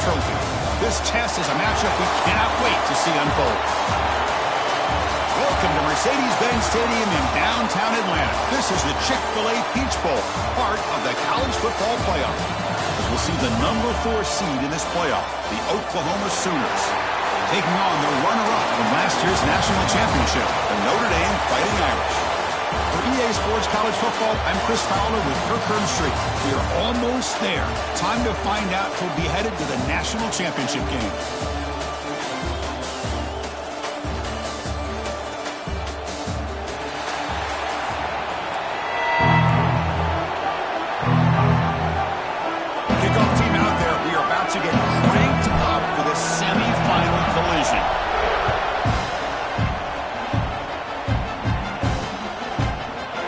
trophy. This test is a matchup we cannot wait to see unfold. Welcome to Mercedes-Benz Stadium in downtown Atlanta. This is the Chick-fil-A Peach Bowl, part of the college football playoff. As we'll see the number 4 seed in this playoff, the Oklahoma Sooners, taking on the runner-up from last year's national championship, the Notre Dame Fighting Irish. For EA Sports College Football, I'm Chris Fowler with Kirk Herbstreit. We are almost there. Time to find out who'll be headed to the national championship game. Kickoff team out there. We are about to get cranked up for the semifinal collision.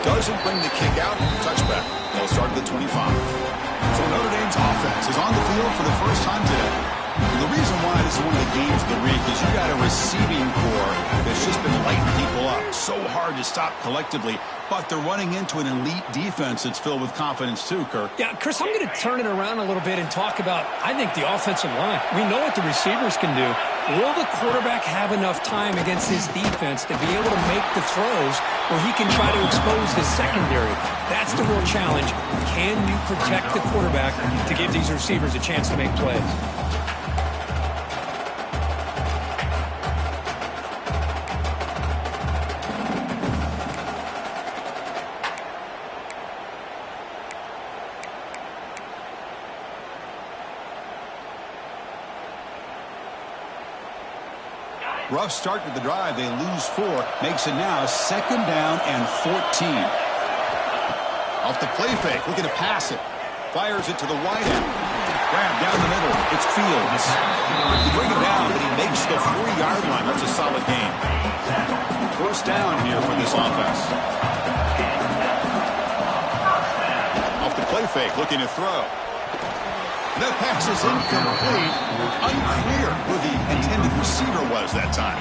Doesn't bring the kick out. Touchback. They'll start at the 25. So Notre Dame's offense is on the field for the first time today. And the reason why this is one of the games of the week is you got a receiving core that's just been lighting people up. So hard to stop collectively. But they're running into an elite defense that's filled with confidence too, Kirk. Yeah, Chris, I'm going to turn it around a little bit and talk about, I think, the offensive line. We know what the receivers can do. Will the quarterback have enough time against his defense to be able to make the throws where he can try to expose the secondary? That's the real challenge. Can you protect the quarterback to give these receivers a chance to make plays? Rough start to the drive. They lose 4. Makes it now 2nd down and 14. Off the play fake. Looking to pass it. Fires it to the wide end. Grab down the middle. It's Fields. You bring it down, but he makes the 40-yard line. That's a solid gain. First down here for this offense. Off the play fake. Looking to throw. That pass is incomplete. Unclear who the intended receiver was that time.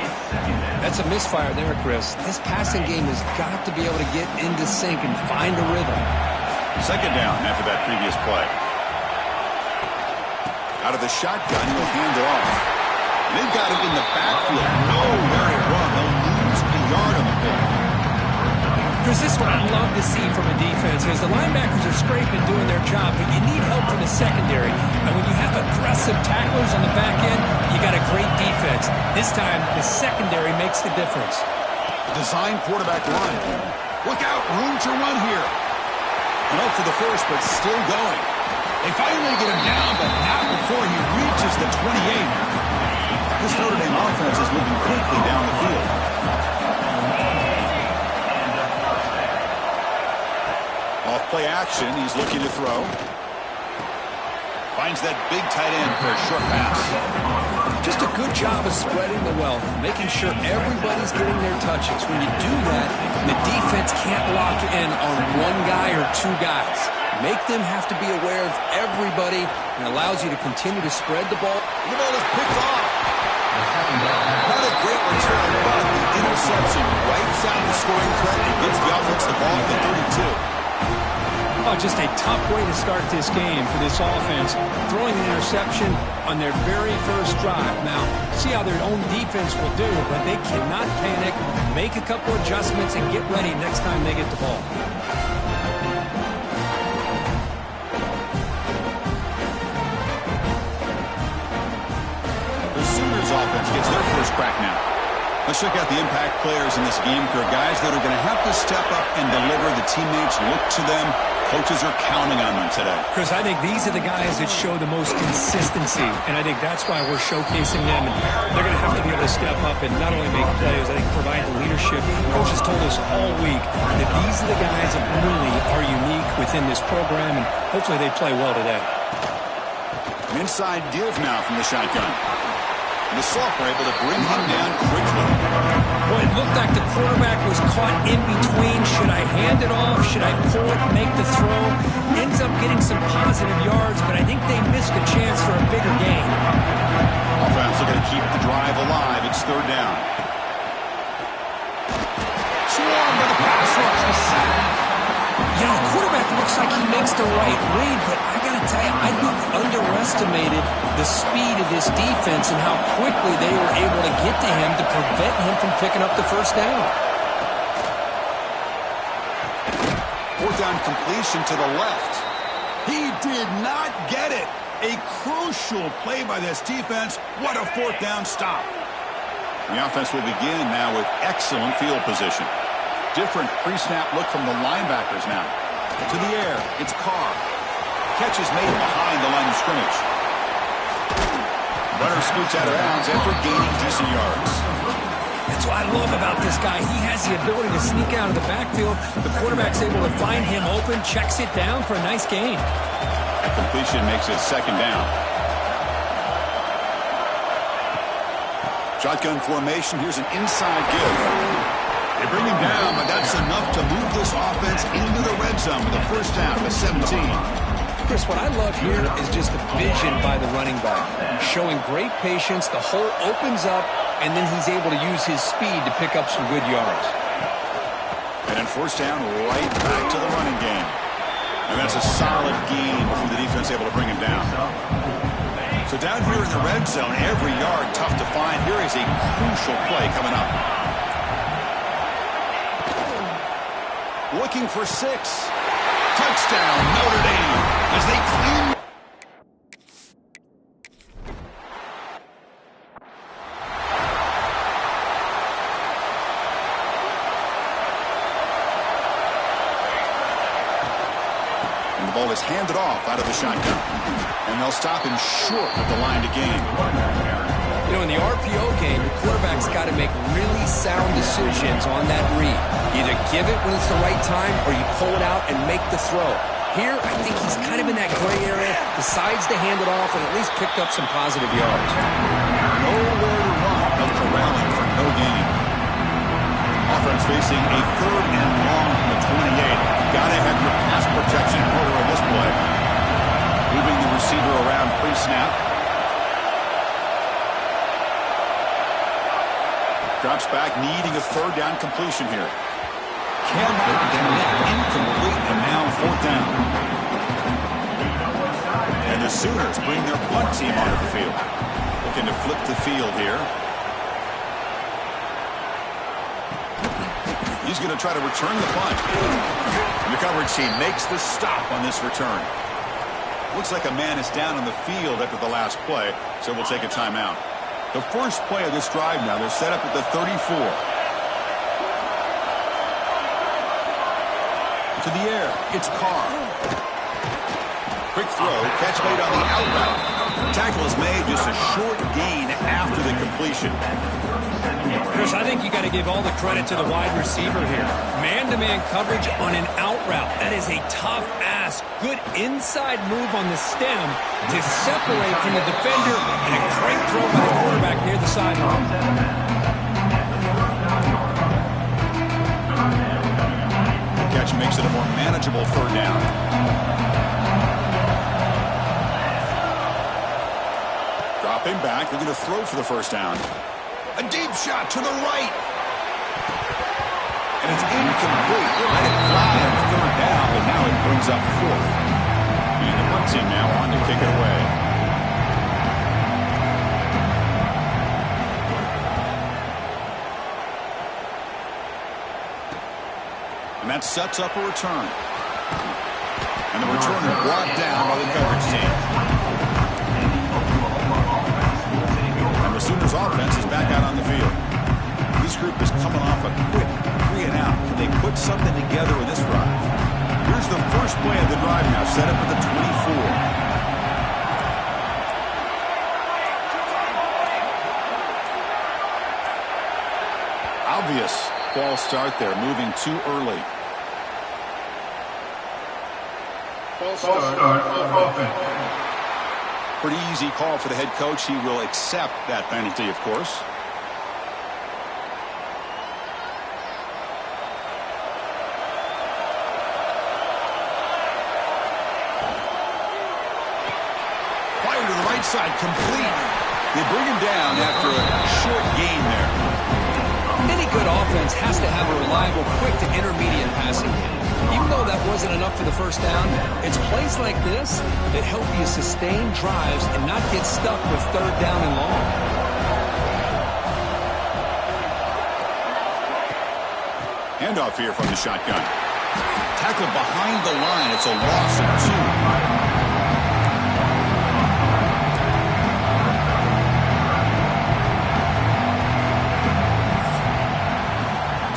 That's a misfire there, Chris. This passing game has got to be able to get into sync and find a rhythm. 2nd down after that previous play. Out of the shotgun, he'll hand it off. And they've got him in the backfield. Nowhere to run. They'll lose a yard on the play. Chris, this is what I love to see from a defense is the linebackers are scraping, doing their job, but you need help from the secondary. And when you have aggressive tacklers on the back end, you got a great defense. This time, the secondary makes the difference. Design quarterback run. Look out, room to run here. And up for the first, but still going. They finally get him down, but not before he reaches the 28. This Notre Dame offense is moving quickly down the field. Off play action, he's looking to throw. Finds that big tight end for a short pass. Just a good job of spreading the wealth, making sure everybody's getting their touches. When you do that, the defense can't lock in on one guy or 2 guys. Make them have to be aware of everybody and allows you to continue to spread the ball. The ball is picked off. Not a great return, but the interception wipes out the scoring threat and gets the offense the ball at the 32. Oh, just a tough way to start this game for this offense. Throwing an interception on their very first drive. Now, see how their own defense will do, but they cannot panic, make a couple adjustments, and get ready next time they get the ball. The Sooners offense gets their first crack now. Let's check out the impact players in this game. There are guys that are going to have to step up and deliver. The teammates look to them. Coaches are counting on them today. Chris, I think these are the guys that show the most consistency, and I think that's why we're showcasing them. And they're going to have to be able to step up and not only make plays, I think provide the leadership. Coaches told us all week that these are the guys that really are unique within this program, and hopefully they play well today. An inside give now from the shotgun. And the Soft were able to bring him down quickly. Well, it looked like the quarterback was caught in between. Should I hand it off? Should I pull it, make the throw? Ends up getting some positive yards, but I think they missed a chance for a bigger gain. Offense looking to keep the drive alive. It's 3rd down. Swarm with a pass rush. The sack. You know, quarterback quarterback looks like he makes the right read, but I got to tell you, I think we underestimated the speed of this defense and how quickly they were able to get to him to prevent him from picking up the first down. Fourth down completion to the left. He did not get it. A crucial play by this defense. What a fourth down stop. The offense will begin now with excellent field position. Different pre-snap look from the linebackers now. To the air, it's Carr. Catch is made behind the line of scrimmage. Runner scoots out of bounds after gaining decent yards. That's what I love about this guy. He has the ability to sneak out of the backfield. The quarterback's able to find him open, checks it down for a nice gain. That completion makes it second down. Shotgun formation. Here's an inside give. They bring him down, but that's enough to move this offense into the red zone with a first down to 17. Chris, what I love here is just the vision by the running back. Showing great patience, the hole opens up, and then he's able to use his speed to pick up some good yards. And then first down, right back to the running game. And that's a solid gain from the defense able to bring him down. So down here in the red zone, every yard tough to find. Here is a crucial play coming up. Looking for 6. Touchdown, Notre Dame, as they clean. And the ball is handed off out of the shotgun. And they'll stop him short at the line to gain. You know, in the RPO game, the quarterback's got to make really sound decisions on that read. Either give it when it's the right time or you pull it out and make the throw. Here, I think he's kind of in that gray area, decides to hand it off and at least picked up some positive yards. Nowhere to run, but corralling for no gain. Offense facing a third and long from the 28. Got to have your pass protection in order in this play. Moving the receiver around pre-snap. Drops back, needing a third down completion here. Cannot get it, incomplete, and now fourth down. And the Sooners bring their punt team onto the field. Looking to flip the field here. He's going to try to return the punt. And the coverage team makes the stop on this return. Looks like a man is down on the field after the last play, so we'll take a timeout. The first play of this drive now, they're set up at the 34. To the air, it's Carr. Quick throw, catch made on the out route. Tackle is made, just a short gain after the completion. Chris, I think you got to give all the credit to the wide receiver here. Man-to-man coverage on an out route. That is a tough ask. Good inside move on the stem to separate from the defender, and a great throw by the quarterback near the sideline. The catch makes it a more manageable third down. Dropping back, they're going to throw for the first down. A deep shot to the right. And it's incomplete. They let it fly on third down, but now it brings up fourth. And the punt team now on to kick it away. And that sets up a return. And the returner brought down by the coverage team. And the Sooners offense is back out on the field. This group is coming off a quick 3 and out. Can they put something together with this drive? Here's the first play of the drive now, set up at the 24. Obvious false start there, moving too early. False start on offense. Pretty easy call for the head coach. He will accept that penalty, of course. Fire to the right side, complete. They bring him down after a short gain there. Any good offense has to have a reliable, quick to intermediate passing game. Even though that wasn't enough for the first down, it's plays like this that help you sustain drives and not get stuck with third down and long. Handoff here from the shotgun. Tackled behind the line. It's a loss of 2.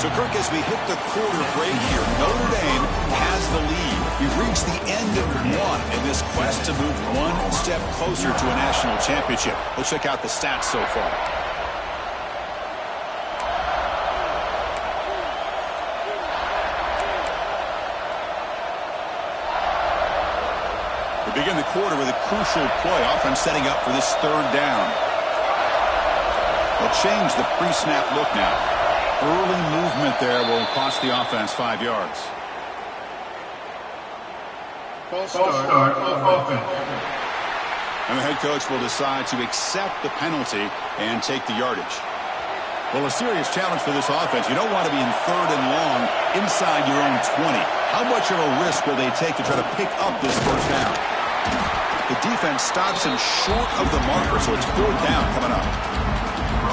So, Kirk, as we hit the quarter break here, Notre Dame has the lead. We've reached the end of one in this quest to move one step closer to a national championship. We'll check out the stats so far. We begin the quarter with a crucial play. Offense setting up for this third down. They'll change the pre-snap look now. Early movement there will cost the offense 5 yards. False start on offense. And the head coach will decide to accept the penalty and take the yardage. Well, a serious challenge for this offense. You don't want to be in third and long inside your own 20. How much of a risk will they take to try to pick up this first down? The defense stops him short of the marker, so it's fourth down coming up.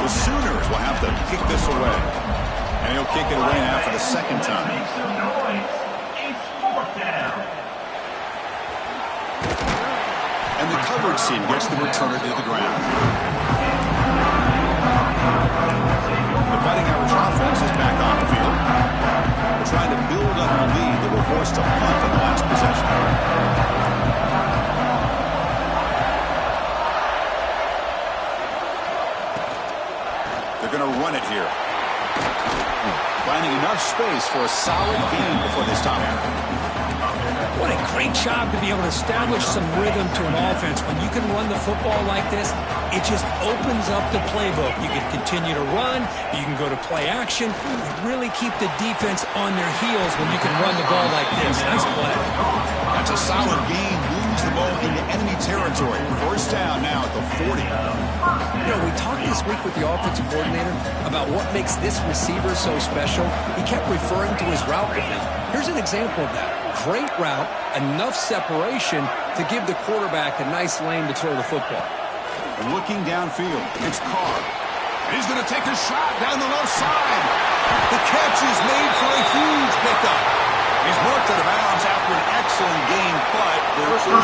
The Sooners will have to kick this away. And he'll kick it away now for the second time. And the coverage team gets the returner to the ground. The batting average offense is back on the field. We're trying to build up a lead that will force to punt on the last possession. They're going to run it here. Finding enough space for a solid gain before they stop him. What a great job to be able to establish some rhythm to an offense. When you can run the football like this, it just opens up the playbook. You can continue to run. You can go to play action. You really keep the defense on their heels when you can run the ball like this. Nice play. That's a solid gain. Moves the ball into enemy territory. First down now at the 40. You know, we talked this week with the offensive coordinator about what makes this receiver so special. He kept referring to his route with him. Here's an example of that. Great route, enough separation to give the quarterback a nice lane to throw the football. Looking downfield, it's Carr. And he's going to take a shot down the left side. The catch is made for a huge pickup. He's marked out of bounds after an excellent game, but there is a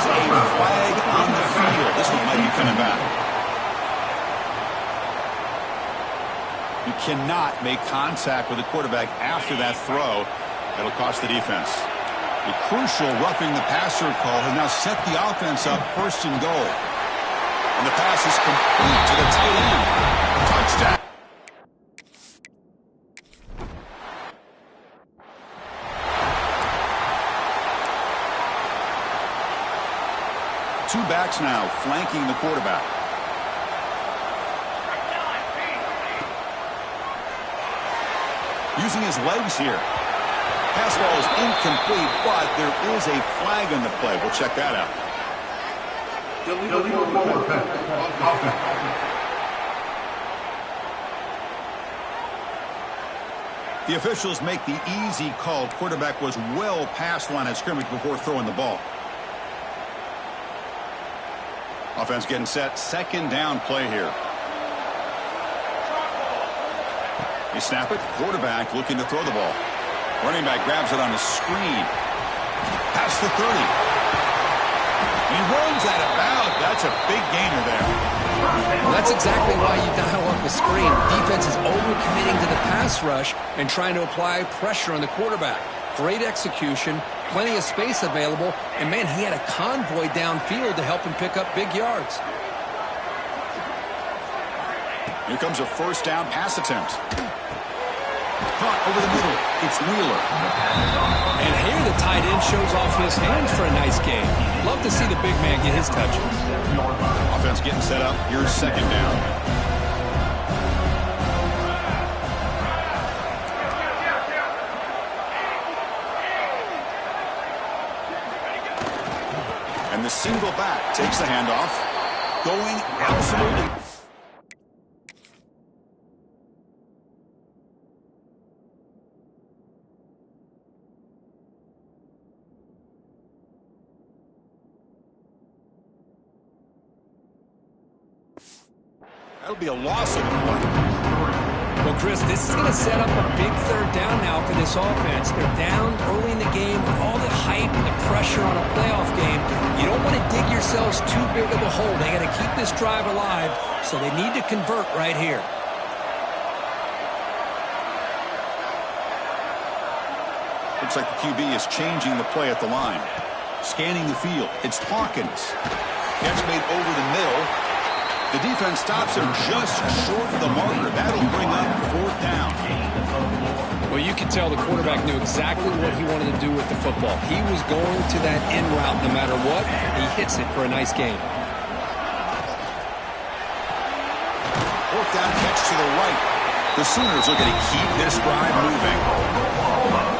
flag on the field. This one might be coming back. You cannot make contact with the quarterback after that throw. That'll cost the defense. A crucial roughing the passer call has now set the offense up first and goal. And the pass is complete to the tight end. Touchdown. Two backs now flanking the quarterback. Using his legs here. Pass ball is incomplete, but there is a flag on the play. We'll check that out. Illegal forward pass on offense. The officials make the easy call. Quarterback was well past line of scrimmage before throwing the ball. Offense getting set. Second down play here. You snap it. Quarterback looking to throw the ball. Running back grabs it on the screen. Past the 30. He runs out of bounds. That's a big gainer there. Well, that's exactly why you dial up the screen. Defense is overcommitting to the pass rush and trying to apply pressure on the quarterback. Great execution, plenty of space available, and, man, he had a convoy downfield to help him pick up big yards. Here comes a first down pass attempt. Caught over the middle. It's Wheeler. And here the tight end shows off his hands for a nice game. Love to see the big man get his touches. Offense getting set up. Here's second down. And the single back takes the handoff. Going absolutely. That'll be a loss of the play. Well, Chris, this is going to set up a big third down now for this offense. They're down early in the game with all the hype and the pressure on a playoff game. You don't want to dig yourselves too big of a hole. They got to keep this drive alive, so they need to convert right here. Looks like the QB is changing the play at the line. Scanning the field. It's Hawkins. Catch made over the middle. The defense stops him just short of the marker. That'll bring up 4th down. Well, you can tell the quarterback knew exactly what he wanted to do with the football. He was going to that in route no matter what. He hits it for a nice gain. 4th down catch to the right. The Sooners are going to keep this drive moving.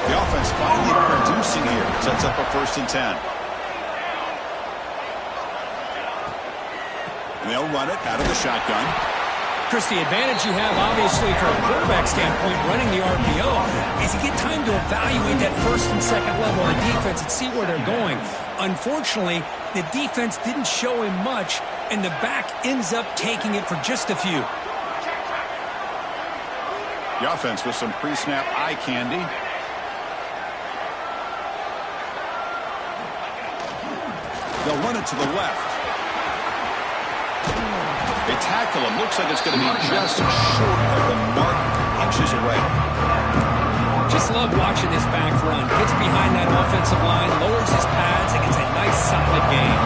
The offense finally producing here. Sets up a 1st and 10. They'll run it out of the shotgun. Chris, the advantage you have, obviously, from a quarterback standpoint, running the RPO, is you get time to evaluate that 1st and 2nd level of defense and see where they're going. Unfortunately, the defense didn't show him much, and the back ends up taking it for just a few. The offense with some pre-snap eye candy. They'll run it to the left. They tackle him. Looks like it's going to be just short of the mark, inches away. Just love watching this back run. Gets behind that offensive line, lowers his pads, and gets a nice solid gain.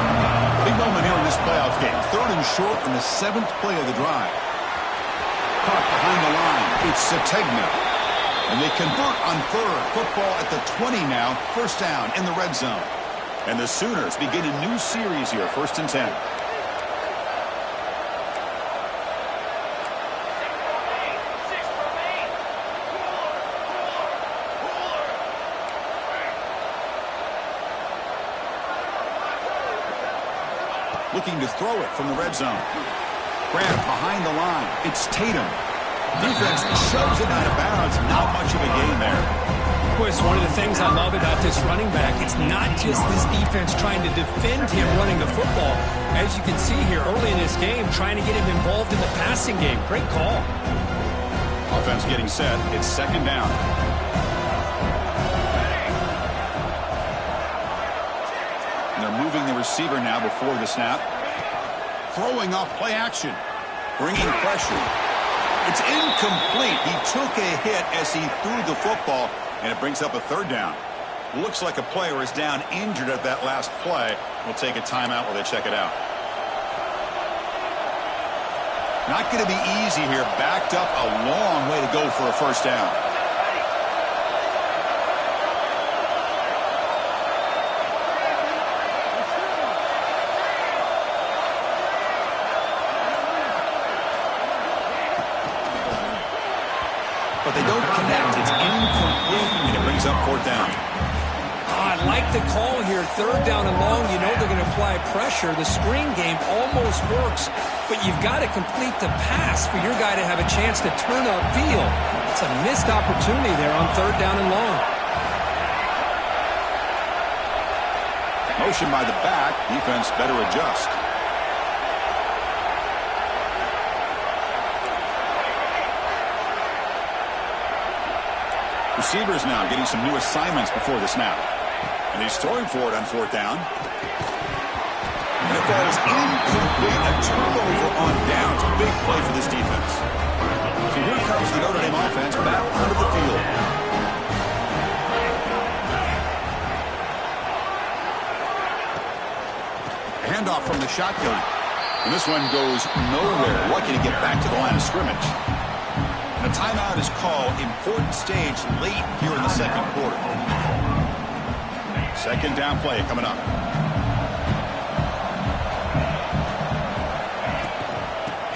Big moment here in this playoff game. 3rd and short on the 7th play of the drive. Caught behind the line. It's Sategna. And they convert on 3rd. Football at the 20 now. 1st down in the red zone. And the Sooners begin a new series here. 1st and 10. Looking to throw it from the red zone. Grant behind the line. It's Tatum. Defense shoves it out of bounds. Not much of a gain there. Boy, it's one of the things I love about this running back. It's not just this defense trying to defend him running the football. As you can see here early in this game, trying to get him involved in the passing game. Great call. Offense getting set. It's 2nd down. They're moving the receiver now before the snap. Throwing off play action. Bringing pressure. It's incomplete. He took a hit as he threw the football, and it brings up a 3rd down. Looks like a player is down injured at that last play. We'll take a timeout while they check it out. Not going to be easy here. Backed up a long way to go for a 1st down. But they don't connect. It's incomplete, and it brings up 4th down. I like the call here. 3rd down and long. You know they're going to apply pressure. The screen game almost works, but you've got to complete the pass for your guy to have a chance to turn upfield. It's a missed opportunity there on 3rd down and long. Motion by the back. Defense better adjust. Receivers now getting some new assignments before the snap. And he's throwing for it on 4th down. And it falls incomplete. A turnover on downs. Big play for this defense. So here comes the Notre Dame offense back onto the field. Handoff from the shotgun. And this one goes nowhere. Lucky to get back to the line of scrimmage. And a timeout is called. Important stage late here in the 2nd quarter. 2nd down play coming up.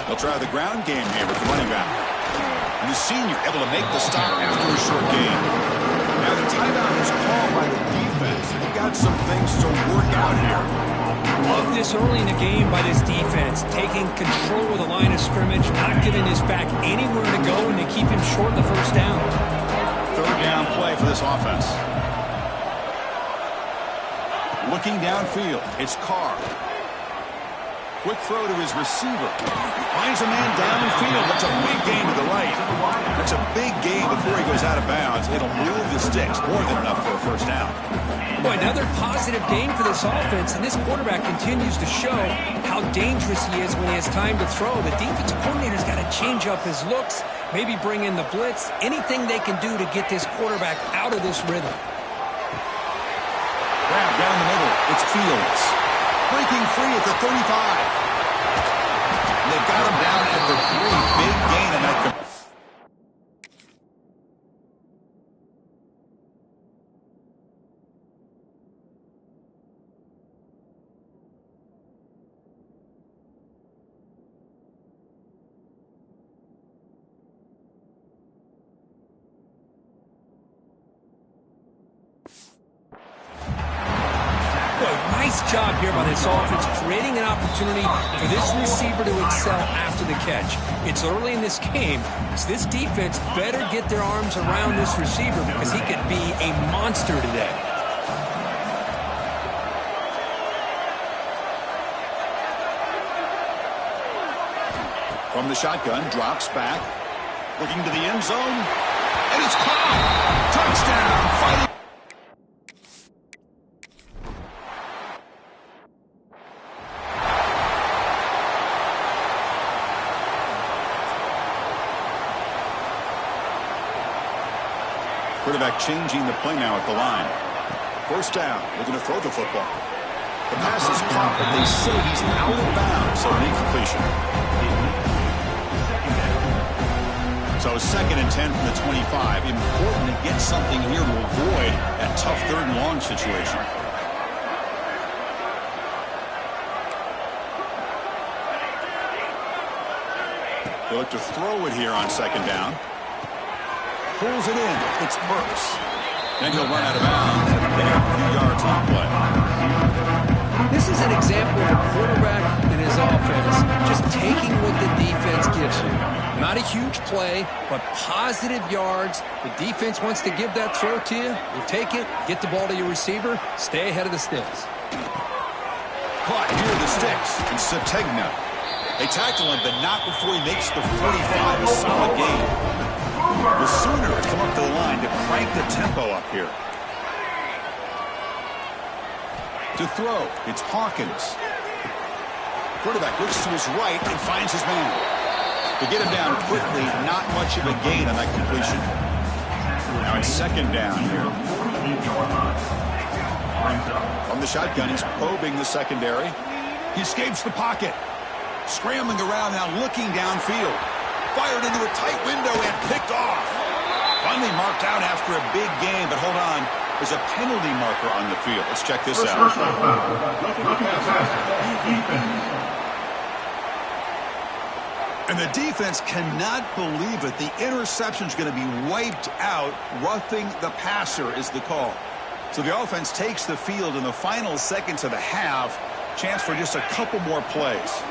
They'll try the ground game here with the running back. And the senior able to make the stop after a short gain. Now the timeout is called by the defense. And they got some things to work out here. Love this early in the game by this defense, taking control of the line of scrimmage, not giving his back anywhere to go, and they keep him short of the 1st down. 3rd down play for this offense. Looking downfield, it's Carr. Quick throw to his receiver. Finds a man downfield. That's a big gain to the right. That's a big gain before he goes out of bounds. It'll move the sticks. More than enough for a first down. Boy, another positive gain for this offense, and this quarterback continues to show how dangerous he is when he has time to throw. The defensive coordinator's got to change up his looks, maybe bring in the blitz, anything they can do to get this quarterback out of this rhythm. Grab down the middle. It's Fields. Breaking free at the 35. They've got him down at the 3. Big gain in that. Nice job here by this offense, creating an opportunity for this receiver to excel after the catch. It's early in this game, so this defense better get their arms around this receiver because he could be a monster today. From the shotgun, drops back, looking to the end zone, and it's caught! Touchdown! Fighting! Quarterback changing the play now at the line. First down, looking to throw the football. The pass is caught, but they say he's out of bounds, so an incompletion. So 2nd and 10 from the 25. Important to get something here to avoid that tough 3rd and long situation. They look to throw it here on 2nd down. Pulls it in. It's Burks. Then he'll run out of bounds and pick up a few yards on play. This is an example of a quarterback and his offense just taking what the defense gives you. Not a huge play, but positive yards. The defense wants to give that throw to you. You take it, get the ball to your receiver, stay ahead of the sticks. Caught near the sticks. And Sategna. They tackle him, but not before he makes the 45. A solid gain. The Sooners come up to the line to crank the tempo up here. To throw, it's Hawkins. Quarterback looks to his right and finds his man. To get him down quickly, not much of a gain on that completion. Now it's 2nd down here. From the shotgun, he's probing the secondary. He escapes the pocket. Scrambling around now, looking downfield. Fired into a tight window and picked off. Finally marked out after a big gain, but hold on. There's a penalty marker on the field. Let's check this out. And the defense cannot believe it. The interception's going to be wiped out. Roughing the passer is the call. So the offense takes the field in the final seconds of the half. Chance for just a couple more plays.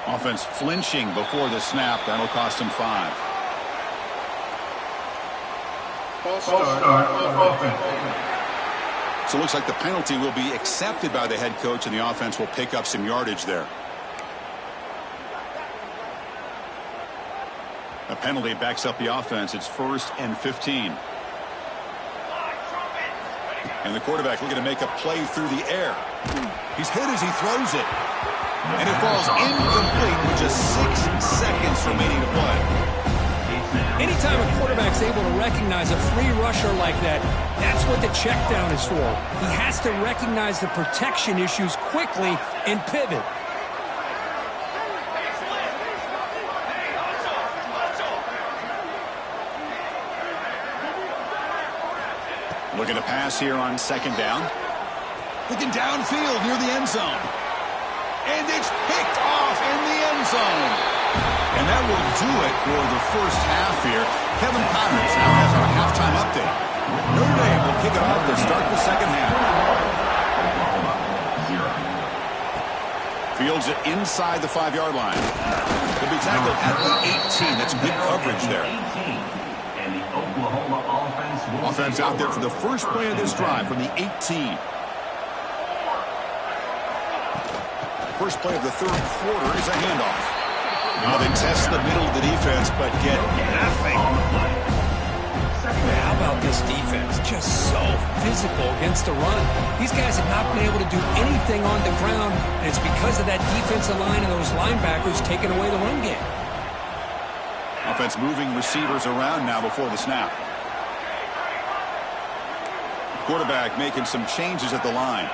Offense flinching before the snap. That'll cost him 5. False start offense. So it looks like the penalty will be accepted by the head coach, and the offense will pick up some yardage there. A penalty backs up the offense. It's 1st and 15. And the quarterback looking to make a play through the air. He's hit as he throws it. And it falls incomplete with just 6 seconds remaining to play. Anytime a quarterback's able to recognize a free rusher like that, that's what the check down is for. He has to recognize the protection issues quickly and pivot. Looking to pass here on 2nd down. Looking downfield near the end zone. And it's picked off in the end zone. And that will do it for the first half here. Kevin Connors now has our halftime update. Notre Dame will kick it off to start the second half. Fields it inside the 5-yard line. He'll be tackled at the 18. That's good coverage there. And the Oklahoma Offense out there for the first play of this drive from the 18. First play of the third quarter is a handoff. Now they test the middle of the defense, but get nothing. How about this defense? Just so physical against the run. These guys have not been able to do anything on the ground, and it's because of that defensive line and those linebackers taking away the run game. Offense moving receivers around now before the snap. Quarterback making some changes at the line.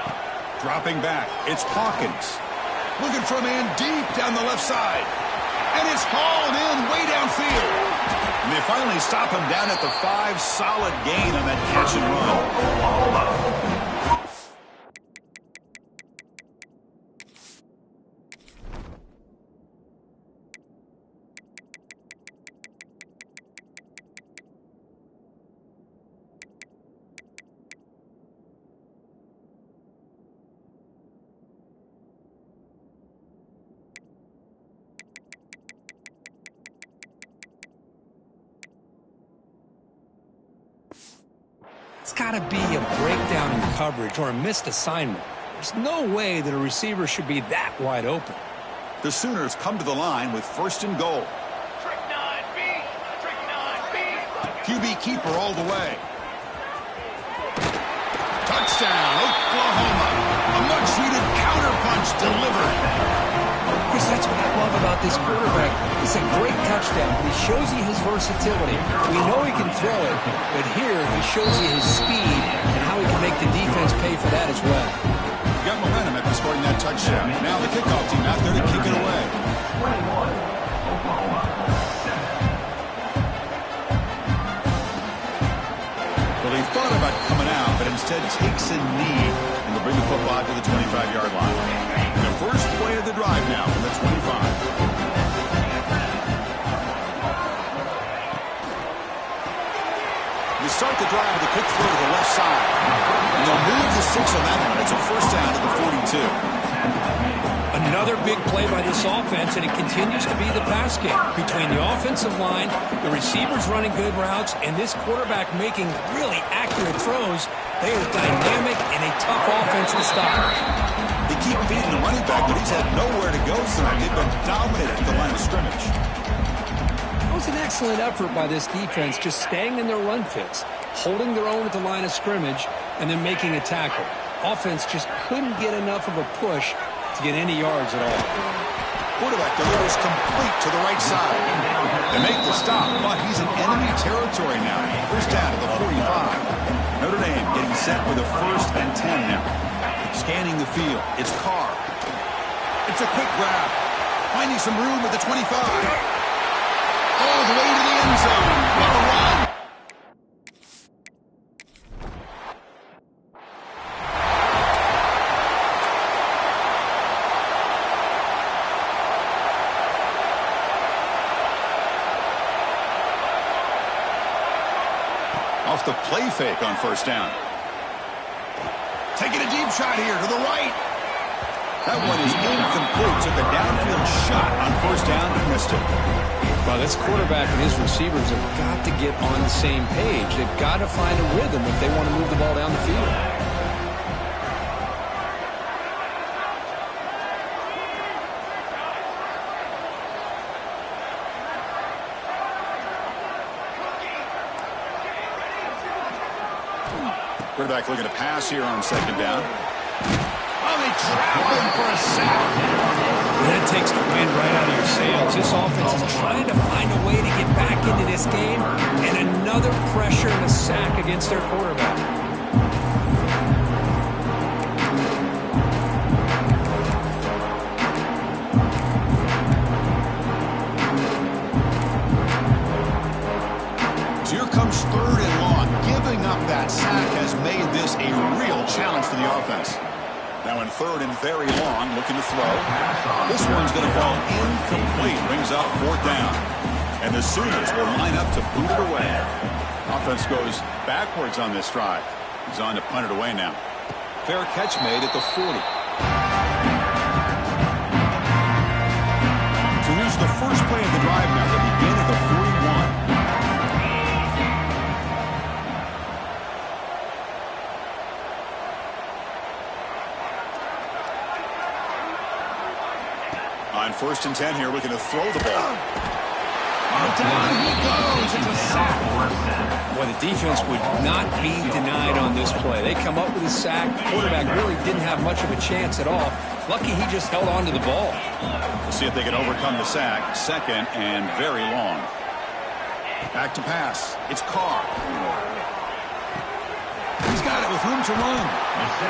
Dropping back. It's Hawkins. Looking for a man deep down the left side. And it's hauled in way downfield. And they finally stop him down at the 5. Solid gain on that catch and run. It's got to be a breakdown in coverage or a missed assignment. There's no way that a receiver should be that wide open. The Sooners come to the line with first and goal. Trick 9B. Trick 9B. QB keeper all the way. Touchdown, Oklahoma. A much-needed counterpunch delivered. Chris, that's what I love about this quarterback. It's a great touchdown, but he shows you his versatility. We know he can throw it, but here he shows you his speed and how he can make the defense pay for that as well. You got momentum after scoring that touchdown. Now the kickoff team out there to kick it away. Well, he thought about coming out, but instead takes a knee and will bring the football to the 25-yard line. The first play of the drive now from the 25. You start the drive with a quick throw to the left side. And they'll move the 6 on that one. It's a first down to the 42. Another big play by this offense, and it continues to be the pass game. Between the offensive line, the receivers running good routes, and this quarterback making really accurate throws, they are dynamic and a tough offense to stop. They keep feeding the running back, but he's had nowhere to go tonight. They've been dominated at the line of scrimmage. It was an excellent effort by this defense, just staying in their run fits, holding their own at the line of scrimmage, and then making a tackle. Offense just couldn't get enough of a push to get any yards at all. Quarterback delivers complete to the right side. They make the stop, but he's in enemy territory now. First down to the 45. Notre Dame getting set with a first and 10 now. Scanning the field. It's Carr. It's a quick grab. Finding some room at the 25. All the way to the end zone. What a run. Off the play fake on first down. Taking a deep shot here to the right. That one is incomplete. Took a downfield shot on first down but missed it. Well, this quarterback and his receivers have got to get on the same page. They've got to find a rhythm if they want to move the ball down the field. Quarterback looking to pass here on second down. Oh, they trap him for a sack. That takes the wind right out of your sails. This offense is trying to find a way to get back into this game, and another pressure and a sack against their quarterback. So here comes third and long. Giving up that sack has made this a real challenge for the offense. Now in third and very long, looking to throw. This one's going to fall incomplete. Brings up fourth down. And the Sooners will line up to boot it away. Offense goes backwards on this drive. He's on to punt it away now. Fair catch made at the 40. So here's the first play of the drive now. They begin at the 41. On 1st and 10 here, looking to throw the ball. Down he goes. It's a sack. Boy, the defense would not be denied on this play. They come up with a sack. The quarterback really didn't have much of a chance at all. Lucky he just held on to the ball. We'll see if they can overcome the sack. 2nd and very long. Back to pass. It's Carr. He's got it with room to run.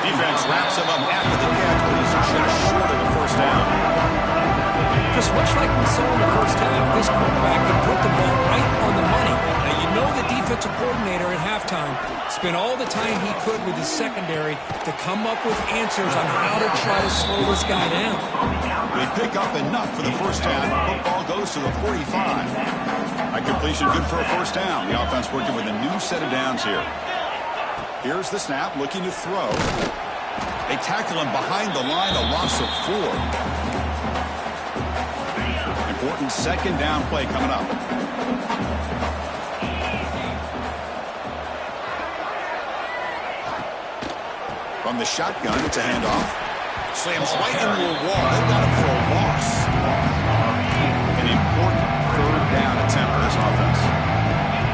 Defense wraps him up after the catch, but he's just short of the 1st down. Just much like we saw in the 1st half, this quarterback can put the ball right on the money. Now, you know the defensive coordinator at halftime spent all the time he could with his secondary to come up with answers on how to try to slow this guy down. They pick up enough for the 1st down. Football goes to the 45. That completion good for a 1st down. The offense working with a new set of downs here. Here's the snap, looking to throw. They tackle him behind the line, a loss of 4. Important 2nd down play coming up. From the shotgun, it's a handoff. Slams right into a wall. They've got him for a loss. An important 3rd down attempt for this offense.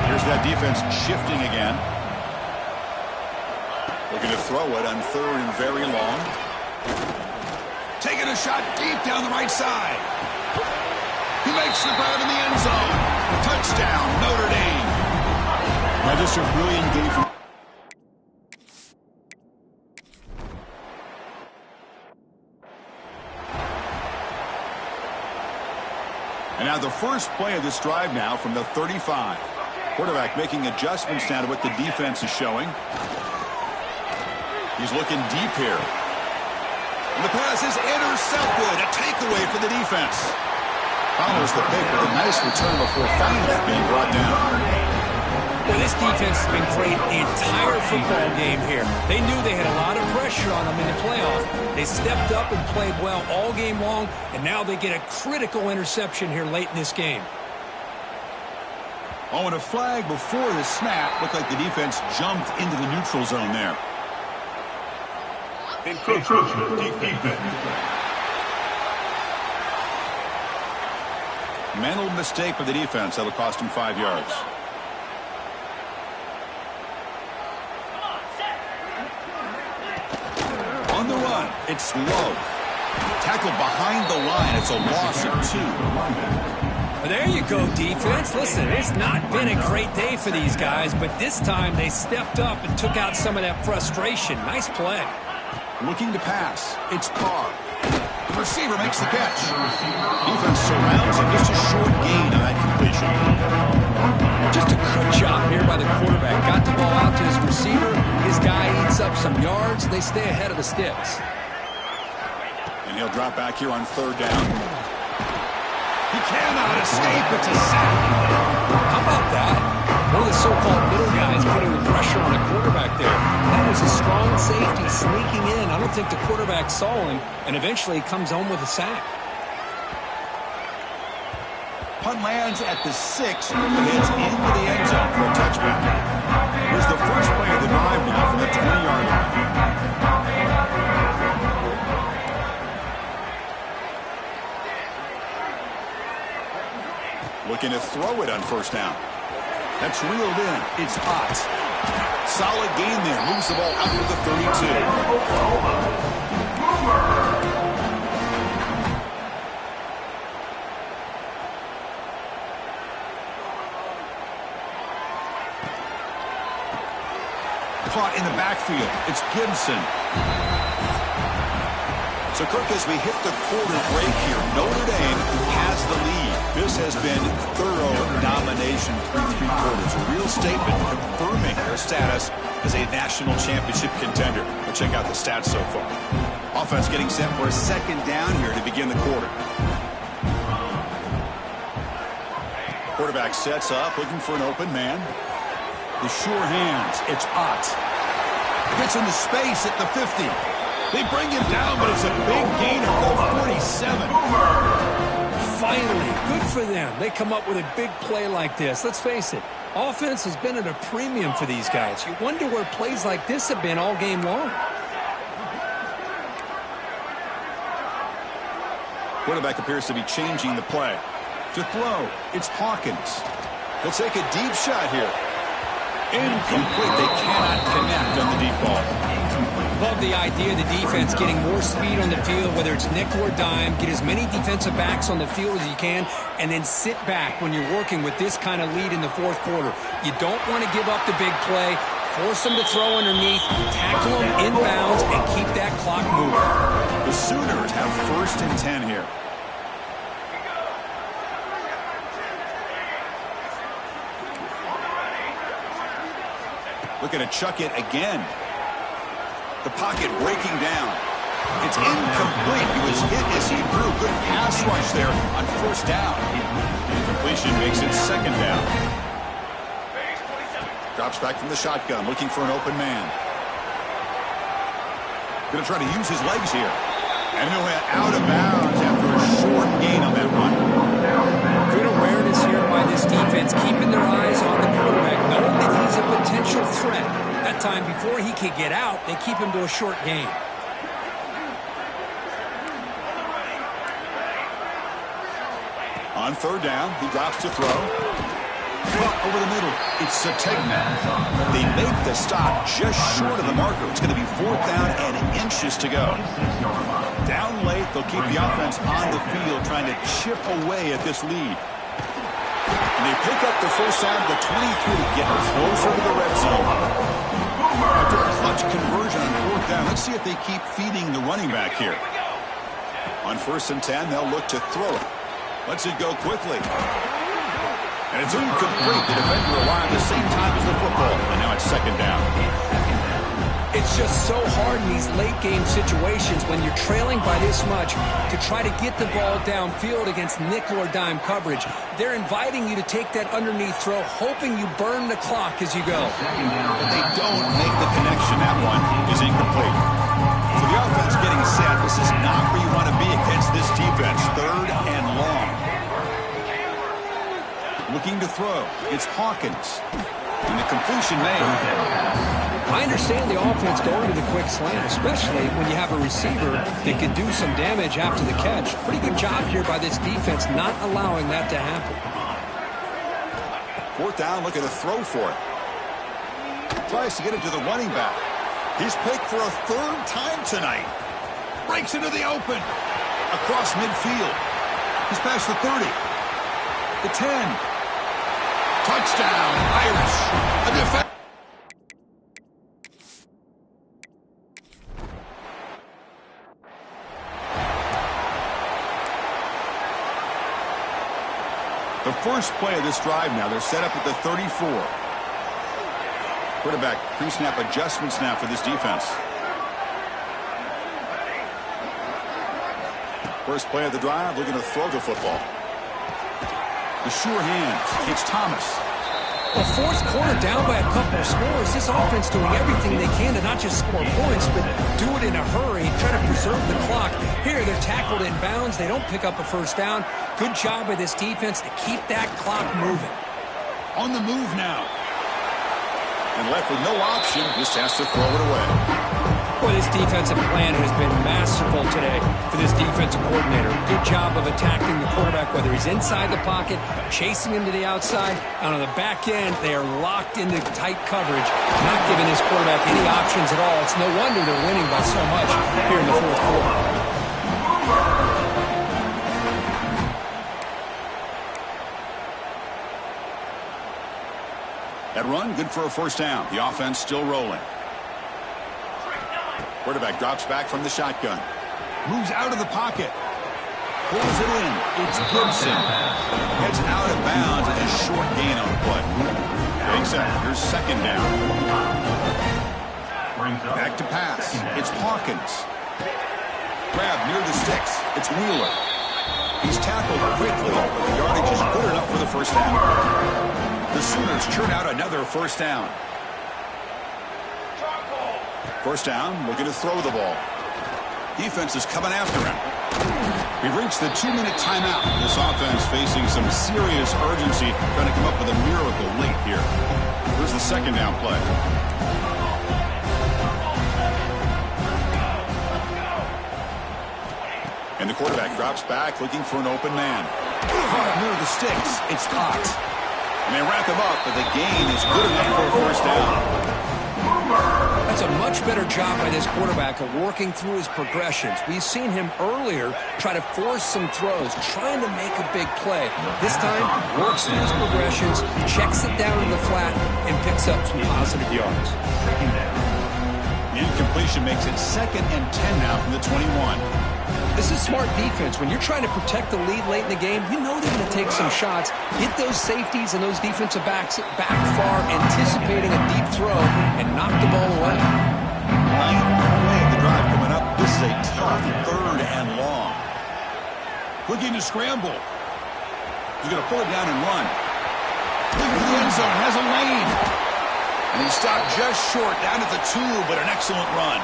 Here's that defense shifting again. Looking to throw it on 3rd and very long. Taking a shot deep down the right side. He makes the grab in the end zone. Touchdown, Notre Dame. Now just a brilliant game from... And now the first play of this drive now from the 35. Quarterback making adjustments now to what the defense is showing. He's looking deep here. And the pass is intercepted. A takeaway for the defense. Follows the pick with a nice return before finally being brought down. Well, this defense has been great the entire football game here. They knew they had a lot of pressure on them in the playoff. They stepped up and played well all game long, and now they get a critical interception here late in this game. Oh, and a flag before the snap. Looked like the defense jumped into the neutral zone there. Encroachment defense. Mental mistake for the defense. That'll cost him 5 yards. On the run, it's Love. Tackled behind the line. It's a loss of 2. Well, there you go, defense. Listen, it's not been a great day for these guys, but this time they stepped up and took out some of that frustration. Nice play. Looking to pass. It's Carr. The receiver makes the catch. Defense surrounds him. Just a short gain on that completion. Just a good job here by the quarterback. Got the ball out to his receiver. His guy eats up some yards. They stay ahead of the sticks. And he'll drop back here on 3rd down. He cannot escape. It's a sack. How about that? One of the so-called middle guys putting the pressure on the quarterback there. That was a strong safety sneaking in. I don't think the quarterback saw him, and eventually he comes home with a sack. Punt lands at the 6, but heads into the end zone for a touchback. Here's the first play of the drive now from the 20-yard line. Looking to throw it on 1st down. That's reeled in. It's Ott. Solid gain there. Moves the ball out to the 32. Caught in the backfield. It's Gibson. So, Kirk, as we hit the quarter break here, Notre Dame has the lead. This has been thorough domination through 3 quarters. A real statement confirming their status as a national championship contender. We'll check out the stats so far. Offense getting set for a 2nd down here to begin the quarter. Quarterback sets up, looking for an open man. The sure hands. It's Ott. Gets into space at the 50. They bring him down, but it's a big gain of 47. Finally, good for them. They come up with a big play like this. Let's face it, offense has been at a premium for these guys. You wonder where plays like this have been all game long. Quarterback appears to be changing the play. To throw, it's Hawkins. He'll take a deep shot here. Incomplete. They cannot connect on the deep ball. Love the idea of the defense getting more speed on the field, whether it's nickel or dime. Get as many defensive backs on the field as you can, and then sit back when you're working with this kind of lead in the fourth quarter. You don't want to give up the big play. Force them to throw underneath, tackle them inbounds, and keep that clock moving. The Sooners have 1st and 10 here. Looking to chuck it again. The pocket breaking down. It's incomplete. He was hit as he threw. Good pass rush there on 1st down. Incompletion makes it 2nd down. Drops back from the shotgun, looking for an open man. Going to try to use his legs here. And he went out of bounds after a short gain on that run. Good awareness here by this defense, keeping their eyes on the quarterback, knowing that he's a potential threat. That time, before he could get out, they keep him to a short gain. On 3rd down, he drops to throw. Caught over the middle. It's Sategna. They make the stop just short of the marker. It's going to be 4th down and inches to go. Down late, they'll keep the offense on the field, trying to chip away at this lead. And they pick up the 1st down to the 23, getting closer to the red zone. After a clutch conversion on 4th down, let's see if they keep feeding the running back here. On 1st and 10, they'll look to throw it. Lets it go quickly. And it's incomplete. The defender arrived at the same time as the football. And now it's 2nd down. It's just so hard in these late-game situations when you're trailing by this much to try to get the ball downfield against nickel or dime coverage. They're inviting you to take that underneath throw, hoping you burn the clock as you go. But they don't make the connection. That one is incomplete. So the offense getting set. This is not where you want to be against this defense. 3rd and long. Looking to throw. It's Hawkins. And the completion made. I understand the offense going to the quick slant, especially when you have a receiver that can do some damage after the catch. Pretty good job here by this defense not allowing that to happen. 4th down, looking to throw for it. Tries to get it to the running back. He's picked for a 3rd time tonight. Breaks into the open. Across midfield. He's past the 30. The 10. Touchdown, Irish. A defense. The first play of this drive now, they're set up at the 34. Quarterback pre-snap adjustments now for this defense. First play of the drive, looking to throw the football. The sure hands, it's Thomas. Well, 4th quarter down by a couple of scores. This offense doing everything they can to not just score points, but do it in a hurry, try to preserve the clock. Here, they're tackled in bounds. They don't pick up a 1st down. Good job by this defense to keep that clock moving. On the move now. And left with no option, just has to throw it away. Boy, this defensive plan has been masterful today for this defensive coordinator. Good job of attacking the quarterback, whether he's inside the pocket, chasing him to the outside, and on the back end, they are locked into tight coverage, not giving his quarterback any options at all. It's no wonder they're winning by so much here in the 4th quarter. That run, good for a 1st down. The offense still rolling. Quarterback drops back from the shotgun. Moves out of the pocket. Pulls it in. It's Gibson. Heads out of bounds and a short gain on the play. Takes that. Here's 2nd down. Back to pass. It's Hawkins. Grab near the sticks. It's Wheeler. He's tackled quickly. The yardage is good enough for the 1st down. The Sooners churn out another 1st down. 1st down, looking to throw the ball. Defense is coming after him. We've reached the 2-minute timeout. This offense facing some serious urgency, trying to come up with a miracle late here. Here's the 2nd down play. And the quarterback drops back, looking for an open man. Caught near the sticks. It's caught. And they wrap him up, but the gain is good enough for a first down. That's a much better job by this quarterback of working through his progressions. We've seen him earlier try to force some throws, trying to make a big play. This time, works through his progressions, checks it down in the flat, and picks up some positive yards. The incompletion makes it 2nd and 10 now from the 21. This is smart defense. When you're trying to protect the lead late in the game, you know they're going to take some shots, get those safeties and those defensive backs back far, anticipating a deep throw, and knock the ball away. 9th play of the drive coming up. This is a tough 3rd and long. Looking to scramble. He's going to pull it down and run. Looking for the end zone. Has a lane. And he stopped just short, down at the 2, but an excellent run.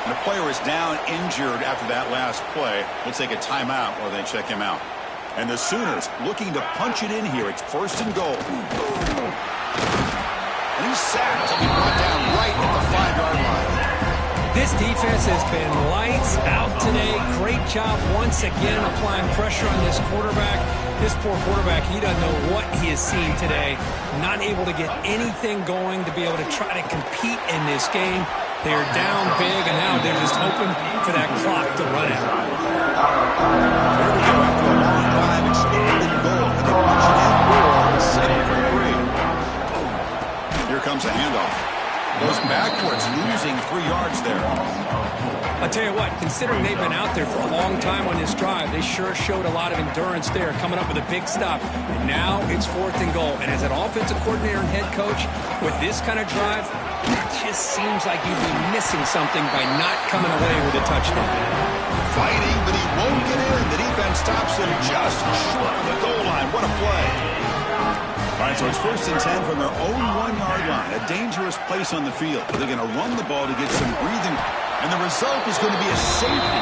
And the player is down injured after that last play. We'll take a timeout while they check him out. And the Sooners looking to punch it in here. It's 1st and goal. And he's sacked to be brought down right at the 5-yard line. This defense has been lights out today. Great job once again applying pressure on this quarterback. This poor quarterback, he doesn't know what he has seen today. Not able to get anything going to be able to try to compete in this game. They're down big, and now they're just hoping for that clock to run out. There we go. After a long drive, it's 2nd and goal. And they punch it in. It's 7 for 3. Here comes a handoff. Goes backwards, losing 3 yards there. I'll tell you what, considering they've been out there for a long time on this drive, they sure showed a lot of endurance there, coming up with a big stop. And now it's 4th and goal. And as an offensive coordinator and head coach, with this kind of drive, it just seems like you'd be missing something by not coming away with a touchdown. Fighting, but he won't get in. The defense stops him just short of the goal line. What a play. All right, so it's 1st and 10 from their own 1-yard line. A dangerous place on the field. They're going to run the ball to get some breathing, and the result is going to be a safety.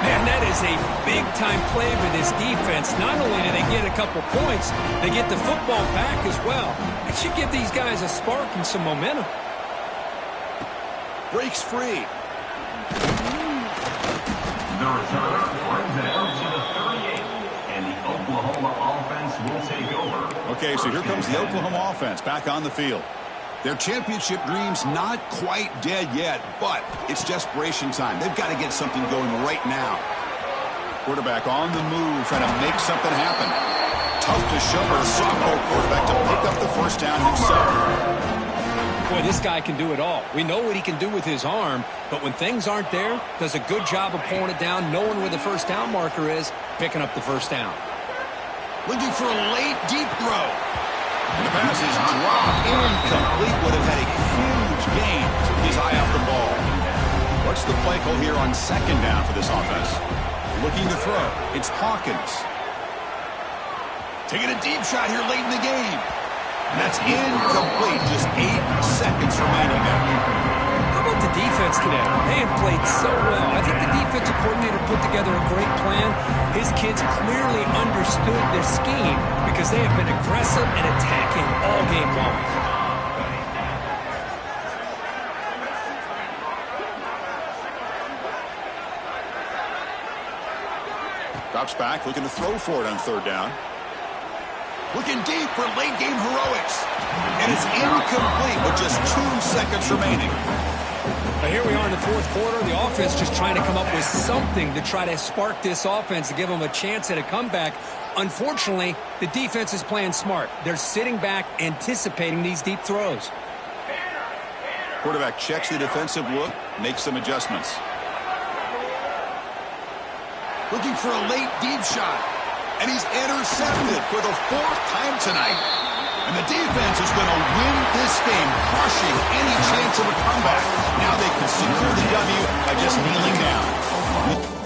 Man, that is a big-time play for this defense. Not only do they get a couple points, they get the football back as well. It should give these guys a spark and some momentum. Breaks free. The return brings it out to the 38, and the Oklahoma offense will take over. Okay, so here comes the Oklahoma offense back on the field. Their championship dreams not quite dead yet, but it's desperation time. They've got to get something going right now. Quarterback on the move, trying to make something happen. Tough to show for a sophomore quarterback to pick up the first down himself. Boy, this guy can do it all. We know what he can do with his arm, but when things aren't there, does a good job of pulling it down, knowing where the first down marker is, picking up the first down. Looking for a late, deep throw. The pass is dropped, incomplete. Would have had a huge gain. Took his eye off the ball. What's the play call here on 2nd down for this offense? Looking to throw. It's Hawkins. Taking a deep shot here late in the game. And that's incomplete. Just 8 seconds remaining there. How about the defense today? They have played so well. I think the defensive coordinator put together a great plan. His kids clearly understood their scheme because they have been aggressive and attacking all game long. Drops back, looking to throw for it on 3rd down. Looking deep for late-game heroics. And it's incomplete with just 2 seconds remaining. Now here we are in the 4th quarter. The offense just trying to come up with something to try to spark this offense to give them a chance at a comeback. Unfortunately, the defense is playing smart. They're sitting back, anticipating these deep throws. Quarterback checks the defensive look, makes some adjustments. Looking for a late deep shot. And he's intercepted for the 4th time tonight. And the defense is going to win this game, crushing any chance of a comeback. Now they can secure the W by just kneeling down.